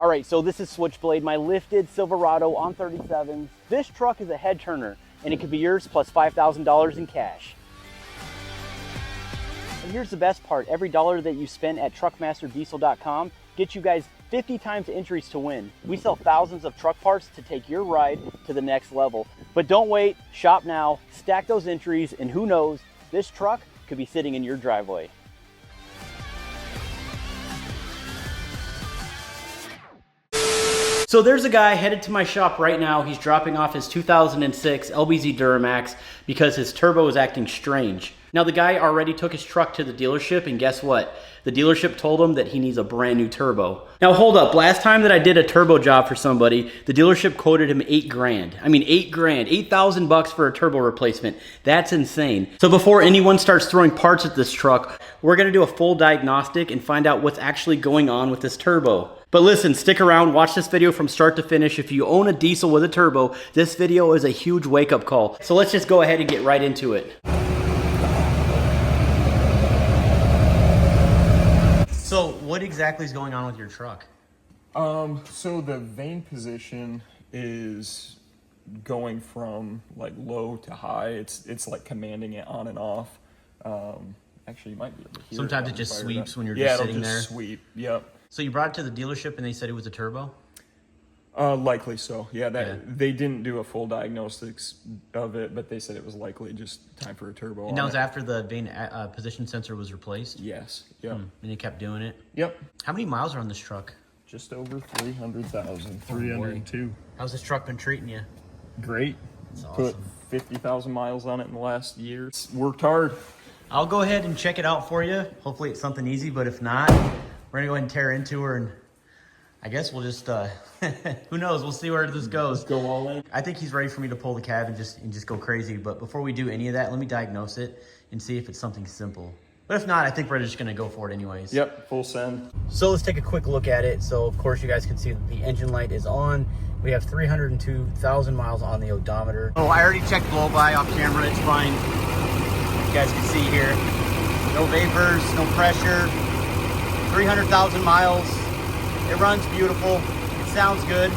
All right, so this is Switchblade, my lifted Silverado on 37s. This truck is a head turner, and it could be yours plus $5,000 in cash. And here's the best part, every dollar that you spend at truckmasterdiesel.com gets you guys 50 times entries to win. We sell thousands of truck parts to take your ride to the next level. But don't wait, shop now, stack those entries, and who knows, this truck could be sitting in your driveway. So there's a guy headed to my shop right now. He's dropping off his 2006 LBZ Duramax because his turbo is acting strange. Now the guy already took his truck to the dealership, and guess what? The dealership told him that he needs a brand new turbo. Now hold up, last time that I did a turbo job for somebody, the dealership quoted him 8 grand. I mean 8 grand, 8,000 bucks for a turbo replacement. That's insane. So before anyone starts throwing parts at this truck, we're gonna do a full diagnostic and find out what's actually going on with this turbo. But listen, stick around, watch this video from start to finish. If you own a diesel with a turbo, this video is a huge wake-up call. So let's just go ahead and get right into it. So what exactly is going on with your truck? So the vane position is going from like low to high. It's like commanding it on and off. Actually, you might be able to hear Sometimes it just sweeps when you're just sitting there. Yeah, it'll just sweep, yep. So you brought it to the dealership and they said it was a turbo? Likely so. Yeah, they didn't do a full diagnostics of it, but they said it was likely just time for a turbo. And that was after the vane position sensor was replaced? Yes. Yep. And you kept doing it? Yep. How many miles are on this truck? Just over 300,000. 302. How's this truck been treating you? Great. That's awesome. Put 50,000 miles on it in the last year. It's worked hard. I'll go ahead and check it out for you. Hopefully it's something easy, but if not, we're gonna go ahead and tear into her, and I guess we'll just, who knows, we'll see where this goes. Go all in. I think he's ready for me to pull the cab and just go crazy, but before we do any of that, let me diagnose it and see if it's something simple. But if not, I think we're just gonna go for it anyways. Yep, full send. So let's take a quick look at it. So of course you guys can see that the engine light is on. We have 302,000 miles on the odometer. Oh, I already checked blow by off camera, it's fine. You guys can see here, no vapors, no pressure, 300,000 miles. It runs beautiful, it sounds good.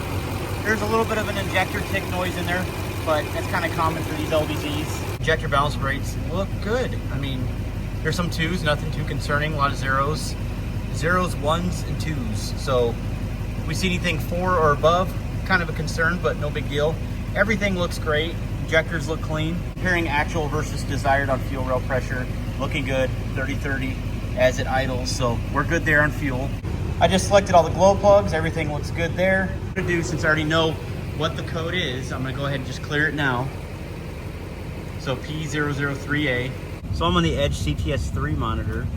There's a little bit of an injector tick noise in there, but that's kind of common for these LBZs. Injector balance rates look good. I mean, there's some 2s, nothing too concerning, a lot of 0s. 0s, 1s, and 2s. So if we see anything 4 or above, kind of a concern, but no big deal. Everything looks great. Injectors look clean. Comparing actual versus desired on fuel rail pressure, looking good, 30-30 as it idles, so we're good there on fuel. I just selected all the glow plugs, everything looks good there. What I'm gonna do, since I already know what the code is, I'm gonna go ahead and just clear it now. So P003A. So I'm on the Edge CTS3 monitor.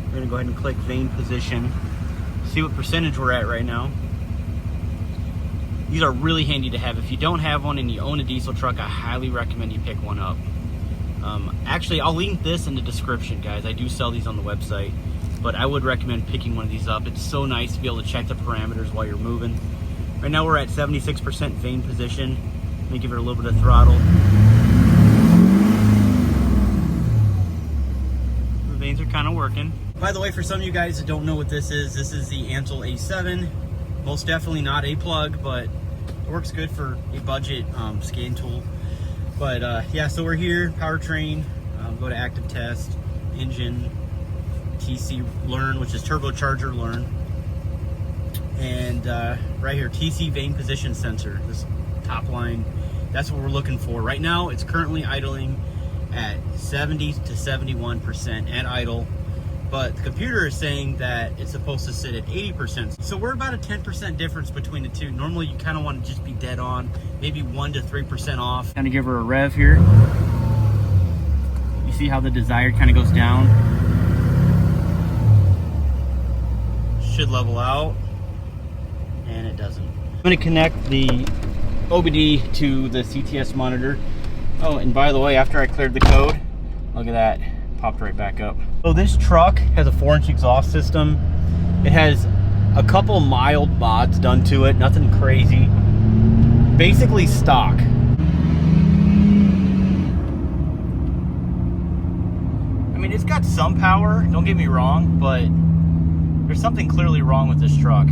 We're gonna go ahead and click vane position, see what percentage we're at right now. These are really handy to have. If you don't have one and you own a diesel truck, I highly recommend you pick one up. Actually, I'll link this in the description, guys. I do sell these on the website, but I would recommend picking one of these up. It's so nice to be able to check the parameters while you're moving. Right now we're at 76% vane position. Let me give it a little bit of throttle. The vanes are kind of working. By the way, for some of you guys that don't know what this is the Ansel A7. Most definitely not a plug, but it works good for a budget scan tool. But yeah, so we're here, powertrain, go to active test, engine, TC learn, which is turbocharger learn. And right here, TC vane position sensor, this top line, that's what we're looking for. Right now, it's currently idling at 70 to 71% at idle. But the computer is saying that it's supposed to sit at 80%. So we're about a 10% difference between the two. Normally you kind of want to just be dead on, maybe 1 to 3% off. Kind of give her a rev here. You see how the desired kind of goes down? Should level out, and it doesn't. I'm gonna connect the OBD to the CTS monitor. Oh, and by the way, after I cleared the code, look at that. Popped right back up. So this truck has a 4-inch exhaust system. It has a couple mild mods done to it, nothing crazy. Basically stock. I mean, it's got some power, don't get me wrong, but there's something clearly wrong with this truck.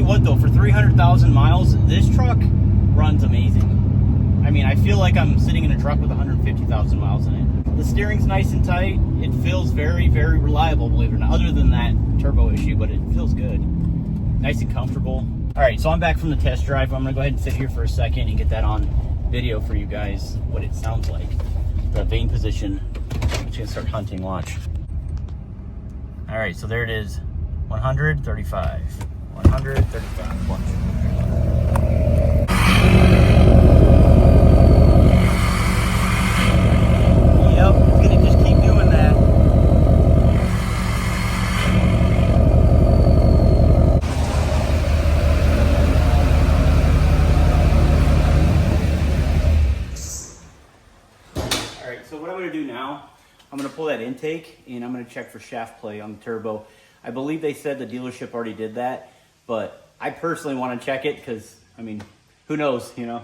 what though, for 300,000 miles, this truck runs amazing. I mean, I feel like I'm sitting in a truck with 150,000 miles in it. The steering's nice and tight. It feels very, very reliable, believe it or not, other than that turbo issue, but it feels good. Nice and comfortable. All right, so I'm back from the test drive. I'm gonna go ahead and sit here for a second and get that on video for you guys, what it sounds like. The vane position. I'm just gonna start hunting, watch. All right, so there it is, 135. 135, watch. Yep, it's gonna just keep doing that. All right, so what I'm gonna do now, I'm gonna pull that intake and I'm gonna check for shaft play on the turbo. I believe they said the dealership already did that, but I personally want to check it because, I mean, who knows, you know?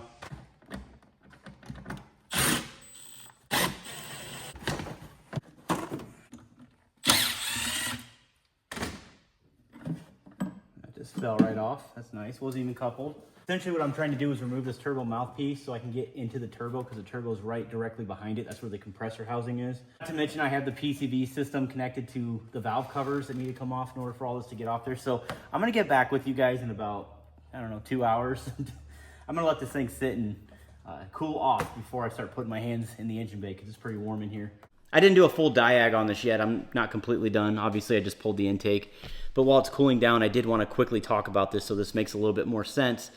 That just fell right off. That's nice. Wasn't even coupled. Essentially what I'm trying to do is remove this turbo mouthpiece so I can get into the turbo because the turbo is right directly behind it. That's where the compressor housing is. Not to mention I have the PCV system connected to the valve covers that need to come off in order for all this to get off there. So I'm gonna get back with you guys in about, I don't know, 2 hours. I'm gonna let this thing sit and cool off before I start putting my hands in the engine bay because it's pretty warm in here. I didn't do a full diag on this yet. I'm not completely done. Obviously I just pulled the intake. But while it's cooling down, I did want to quickly talk about this so this makes a little bit more sense.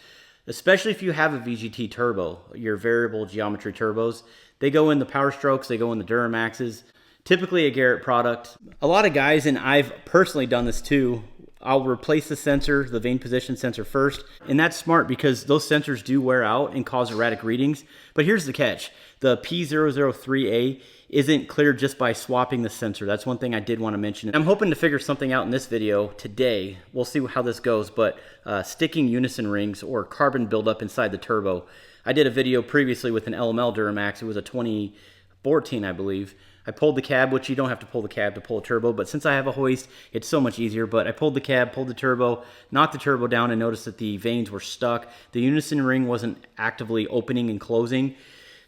Especially if you have a VGT turbo, your variable geometry turbos. They go in the Power Strokes, they go in the Duramaxes, typically a Garrett product. A lot of guys, and I've personally done this too, I'll replace the sensor, the vane position sensor first, and that's smart because those sensors do wear out and cause erratic readings. But here's the catch. The P003A isn't cleared just by swapping the sensor. That's one thing I did want to mention. I'm hoping to figure something out in this video today. We'll see how this goes, but sticking unison rings or carbon buildup inside the turbo. I did a video previously with an LML Duramax. It was a 2014, I believe. I pulled the cab, which you don't have to pull the cab to pull a turbo, but since I have a hoist, it's so much easier. But I pulled the cab, pulled the turbo, knocked the turbo down, and noticed that the vanes were stuck. The unison ring wasn't actively opening and closing.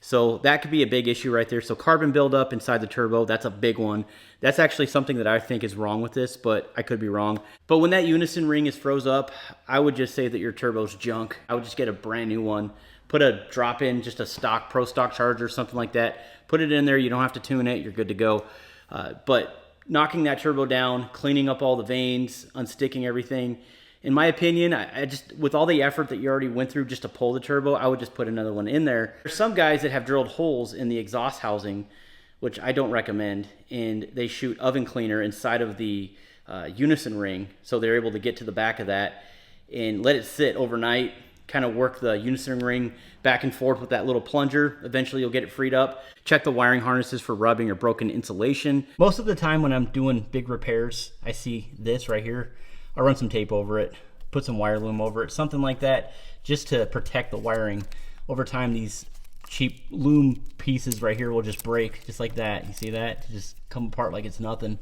So that could be a big issue right there. So carbon buildup inside the turbo, that's a big one. That's actually something that I think is wrong with this, but I could be wrong. But when that unison ring is froze up, I would just say that your turbo's junk. I would just get a brand new one. Put a drop in, just a stock, pro stock charger, something like that. Put it in there, you don't have to tune it, you're good to go. But knocking that turbo down, cleaning up all the vanes, unsticking everything, in my opinion, I just, with all the effort that you already went through just to pull the turbo, I would just put another one in there. There's some guys that have drilled holes in the exhaust housing, which I don't recommend, and they shoot oven cleaner inside of the unison ring, so they're able to get to the back of that and let it sit overnight, kind of work the unison ring back and forth with that little plunger. Eventually you'll get it freed up. Check the wiring harnesses for rubbing or broken insulation. Most of the time when I'm doing big repairs, I see this right here. I'll run some tape over it, put some wire loom over it, something like that, just to protect the wiring. Over time, these cheap loom pieces right here will just break, just like that. You see that? Just come apart like it's nothing.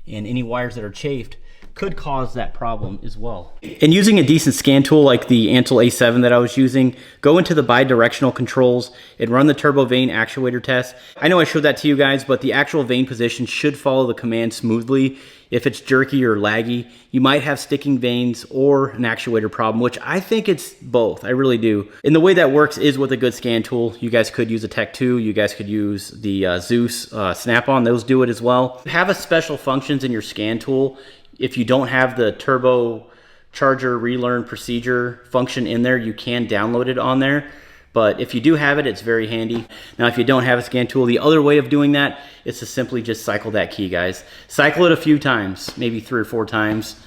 And any wires that are chafed could cause that problem as well. And using a decent scan tool like the Ansel A7 that I was using, go into the bi-directional controls and run the turbo vane actuator test. I know I showed that to you guys, but the actual vane position should follow the command smoothly. If it's jerky or laggy, you might have sticking vanes or an actuator problem, which I think it's both. I really do. And the way that works is with a good scan tool. You guys could use a Tech 2. You guys could use the Zeus Snap-on. Those do it as well. Have a special functions in your scan tool. If you don't have the turbo charger relearn procedure function in there, you can download it on there. But if you do have it, it's very handy. Now, if you don't have a scan tool, the other way of doing that is to simply just cycle that key, guys. Cycle it a few times, maybe 3 or 4 times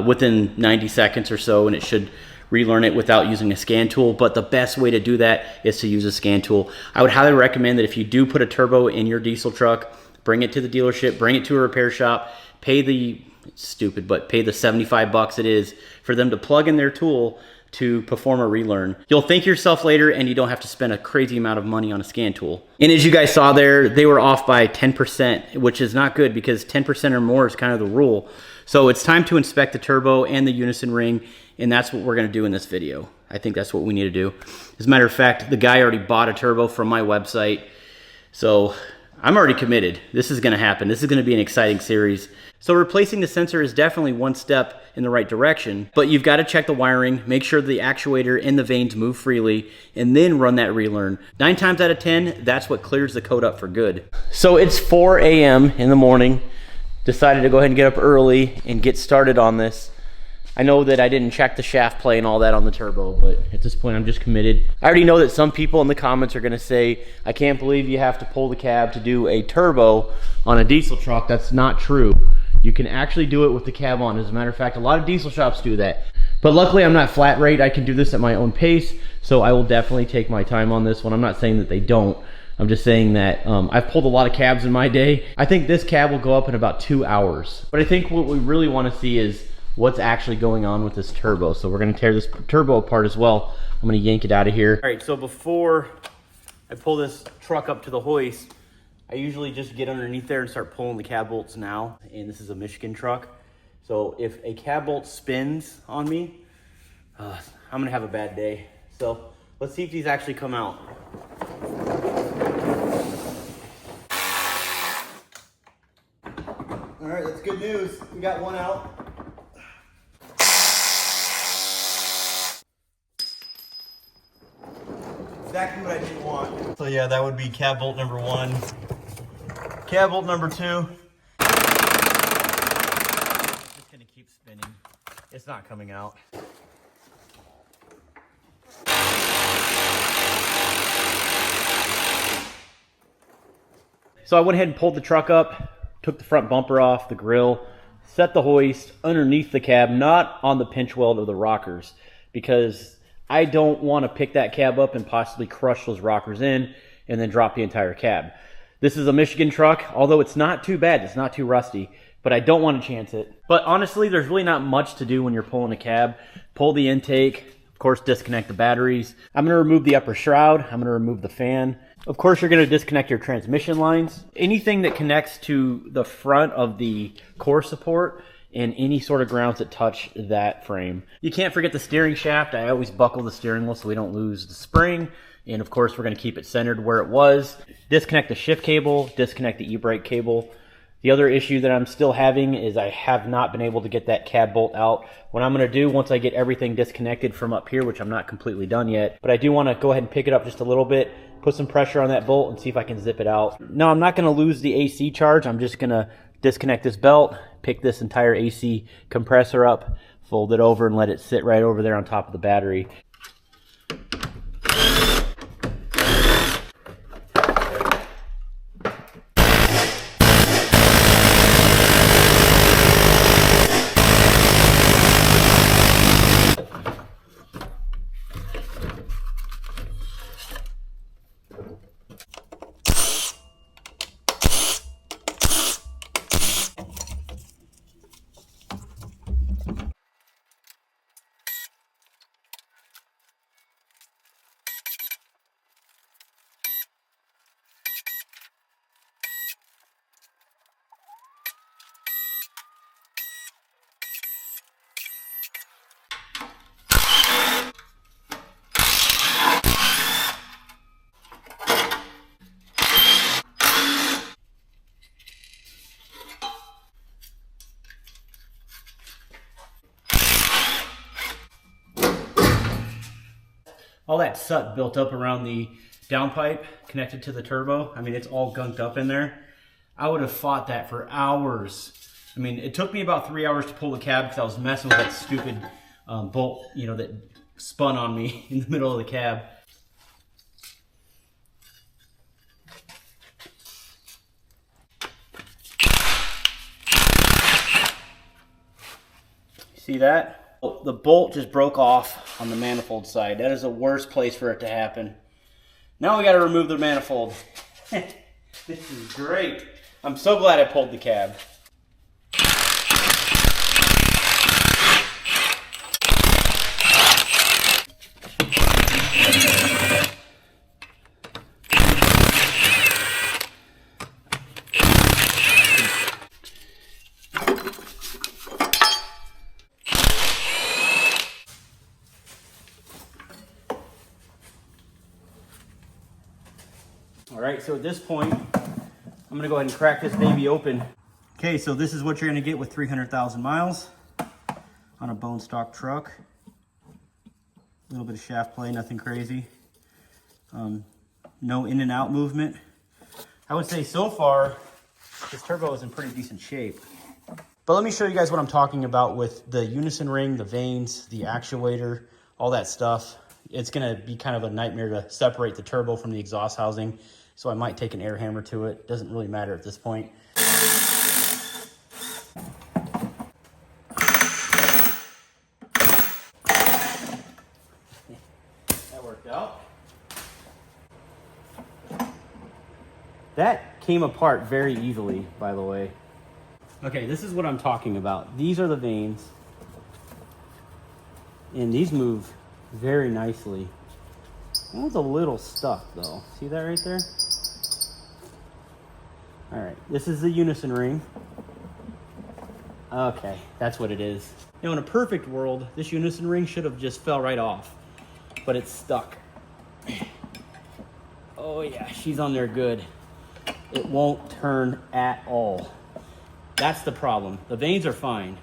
within 90 seconds or so, and it should relearn it without using a scan tool. But the best way to do that is to use a scan tool. I would highly recommend that if you do put a turbo in your diesel truck, bring it to the dealership, bring it to a repair shop, pay the, it's stupid, but pay the $75 it is for them to plug in their tool to perform a relearn. You'll thank yourself later and you don't have to spend a crazy amount of money on a scan tool. And as you guys saw there, they were off by 10%, which is not good because 10% or more is kind of the rule. So it's time to inspect the turbo and the unison ring, and that's what we're gonna do in this video. I think that's what we need to do. As a matter of fact, the guy already bought a turbo from my website, so I'm already committed. This is gonna happen. This is gonna be an exciting series. So replacing the sensor is definitely one step in the right direction, but you've got to check the wiring, make sure the actuator and the vanes move freely, and then run that relearn. 9 times out of 10, that's what clears the code up for good. So it's 4 a.m. in the morning. Decided to go ahead and get up early and get started on this. I know that I didn't check the shaft play and all that on the turbo, but at this point I'm just committed. I already know that some people in the comments are gonna say, I can't believe you have to pull the cab to do a turbo on a diesel truck. That's not true. You can actually do it with the cab on. As a matter of fact, a lot of diesel shops do that. But luckily I'm not flat rate. I can do this at my own pace, so I will definitely take my time on this one. I'm not saying that they don't. I'm just saying that I've pulled a lot of cabs in my day. I think this cab will go up in about 2 hours. But I think what we really want to see is what's actually going on with this turbo. So we're going to tear this turbo apart as well. I'm going to yank it out of here. All right, so before I pull this truck up to the hoist, I usually just get underneath there and start pulling the cab bolts now. And this is a Michigan truck. So if a cab bolt spins on me, I'm gonna have a bad day. So let's see if these actually come out. All right, that's good news. We got one out. Exactly what I didn't want. So yeah, that would be cab bolt number 1. Cab bolt number 2. Just gonna keep spinning. It's not coming out. So I went ahead and pulled the truck up, took the front bumper off, the grill, set the hoist underneath the cab, not on the pinch weld of the rockers, because I don't want to pick that cab up and possibly crush those rockers in and then drop the entire cab. This is a Michigan truck, although it's not too bad, it's not too rusty, but I don't want to chance it. But honestly, there's really not much to do when you're pulling a cab. Pull the intake, of course disconnect the batteries. I'm going to remove the upper shroud, I'm going to remove the fan. Of course, you're going to disconnect your transmission lines. Anything that connects to the front of the core support and any sort of grounds that touch that frame. You can't forget the steering shaft. I always buckle the steering wheel so we don't lose the spring. And of course, we're going to keep it centered where it was. Disconnect the shift cable, disconnect the e-brake cable. The other issue that I'm still having is I have not been able to get that cab bolt out. What I'm going to do once I get everything disconnected from up here, which I'm not completely done yet, but I do want to go ahead and pick it up just a little bit, put some pressure on that bolt and see if I can zip it out. No, I'm not going to lose the AC charge. I'm just going to disconnect this belt, pick this entire AC compressor up, fold it over and let it sit right over there on top of the battery. All that soot built up around the downpipe connected to the turbo. I mean, it's all gunked up in there. I would have fought that for hours. I mean, it took me about 3 hours to pull the cab because I was messing with that stupid bolt, you know, that spun on me in the middle of the cab. See that? The bolt just broke off on the manifold side. That is the worst place for it to happen. Now we got to remove the manifold. This is great. I'm so glad I pulled the cab. right, so at this point, I'm gonna go ahead and crack this baby open. Okay, so this is what you're gonna get with 300,000 miles on a bone stock truck. A little bit of shaft play, nothing crazy. No in and out movement. I would say so far, this turbo is in pretty decent shape. But let me show you guys what I'm talking about with the unison ring, the vanes, the actuator, all that stuff. It's gonna be kind of a nightmare to separate the turbo from the exhaust housing. So I might take an air hammer to it. Doesn't really matter at this point. That worked out. That came apart very easily, by the way. Okay, this is what I'm talking about. These are the vanes. And these move very nicely. That was a little stuck though. See that right there? All right, this is the unison ring. Okay, that's what it is. Now in a perfect world, this unison ring should have just fell right off, but it's stuck. Oh yeah, she's on there good. It won't turn at all. That's the problem. The vanes are fine.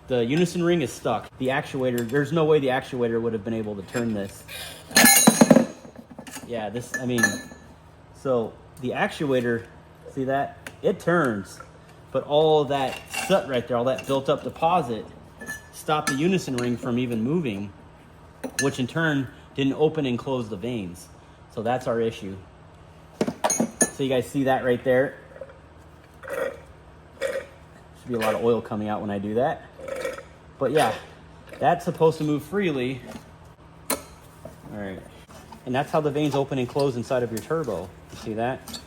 The unison ring is stuck. The actuator, there's no way the actuator would have been able to turn this. Yeah, so the actuator, see that? It turns, but all that soot right there, all that built up deposit, stopped the unison ring from even moving, which in turn didn't open and close the vanes. So that's our issue. So you guys see that right there? Should be a lot of oil coming out when I do that. But yeah, that's supposed to move freely. All right. And that's how the vanes open and close inside of your turbo. You see that?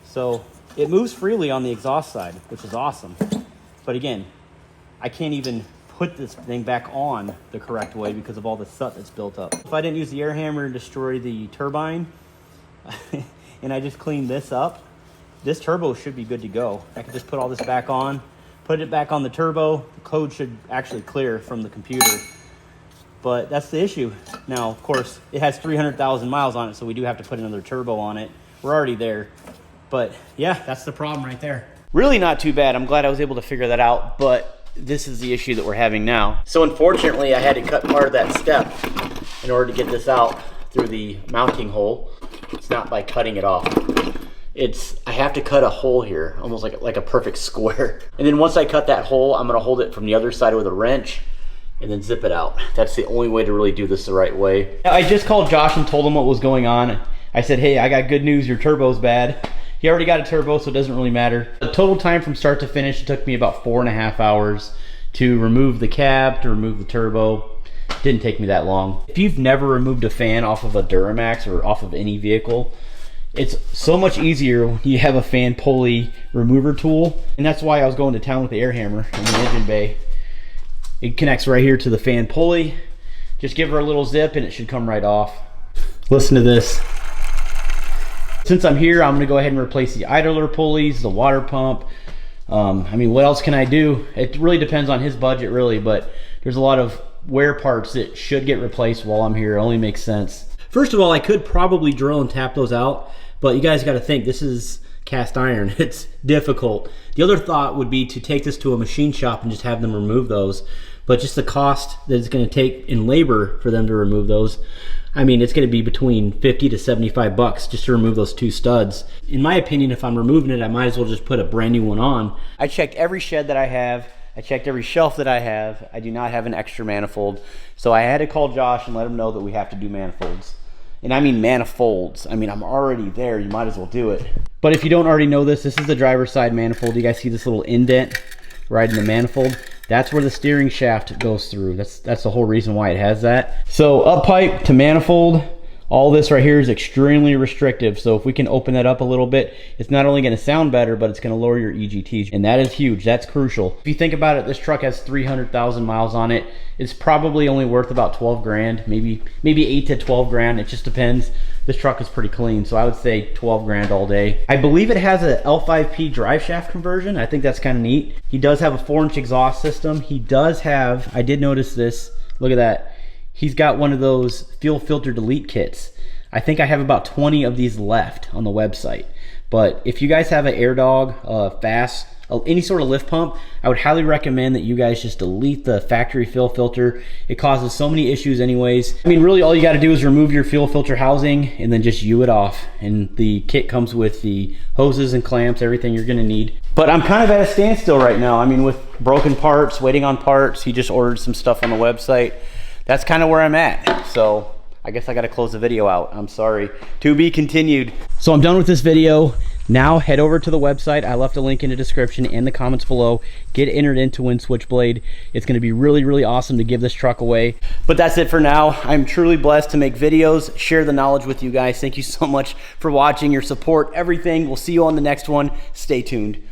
So it moves freely on the exhaust side, which is awesome. But again, I can't even put this thing back on the correct way because of all the soot that's built up. If I didn't use the air hammer and destroy the turbine, and I just cleaned this up, this turbo should be good to go. I could just put all this back on, put it back on the turbo. The code should actually clear from the computer. But that's the issue. Now, of course, it has 300,000 miles on it, so we do have to put another turbo on it. We're already there. But yeah, that's the problem right there. Really not too bad. I'm glad I was able to figure that out, but this is the issue that we're having now. So unfortunately, I had to cut part of that step in order to get this out through the mounting hole. It's not by cutting it off. I have to cut a hole here, almost like a perfect square. And then once I cut that hole, I'm gonna hold it from the other side with a wrench and then zip it out. That's the only way to really do this the right way. I just called Josh and told him what was going on. I said, hey, I got good news, your turbo's bad. He already got a turbo, so it doesn't really matter. The total time from start to finish, it took me about 4.5 hours to remove the cab, to remove the turbo. Didn't take me that long. If you've never removed a fan off of a Duramax or off of any vehicle, it's so much easier when you have a fan pulley remover tool. And that's why I was going to town with the air hammer in the engine bay. It connects right here to the fan pulley. Just give her a little zip and it should come right off. Listen to this. Since I'm here, I'm gonna go ahead and replace the idler pulleys, the water pump. I mean, what else can I do? It really depends on his budget, really, but there's a lot of wear parts that should get replaced while I'm here. It only makes sense. First of all, I could probably drill and tap those out, but you guys gotta think, this is cast iron. It's difficult. The other thought would be to take this to a machine shop and just have them remove those. But just the cost that it's going to take in labor for them to remove those, I mean, it's going to be between 50 to 75 bucks just to remove those two studs. In my opinion, if I'm removing it, I might as well just put a brand new one on. I checked every shed that I have. I checked every shelf that I have. I do not have an extra manifold. So I had to call Josh and let him know that we have to do manifolds. And I mean manifolds. I mean, I'm already there. You might as well do it. But if you don't already know this is the driver's side manifold. You guys see this little indent right in the manifold? That's where the steering shaft goes through. That's the whole reason why it has that. So up pipe to manifold, all this right here is extremely restrictive. So if we can open that up a little bit, it's not only going to sound better, but it's going to lower your EGTs. And that is huge. That's crucial. If you think about it, this truck has 300,000 miles on it. It's probably only worth about 12 grand, maybe 8 to 12 grand. It just depends. This truck is pretty clean, so I would say 12 grand all day. I believe it has a L5P drive shaft conversion. I think that's kind of neat. He does have a 4-inch exhaust system. He does have, I did notice this, look at that. He's got one of those fuel filter delete kits. I think I have about 20 of these left on the website. But if you guys have an AirDog, Fast, any sort of lift pump, I would highly recommend that you guys just delete the factory fill filter. It causes so many issues anyways. I mean, really all you got to do is remove your fuel filter housing and then just U it off. And the kit comes with the hoses and clamps, everything you're gonna need. But I'm kind of at a standstill right now. I mean, with broken parts, waiting on parts. He just ordered some stuff on the website. That's kind of where I'm at. So I guess I got to close the video out. I'm sorry. To be continued. So I'm done with this video. Now head over to the website. I left a link in the description and the comments below. Get entered into win Switchblade. It's going to be really, really awesome to give this truck away. But that's it for now. I'm truly blessed to make videos, share the knowledge with you guys. Thank you so much for watching, your support, everything. We'll see you on the next one. Stay tuned.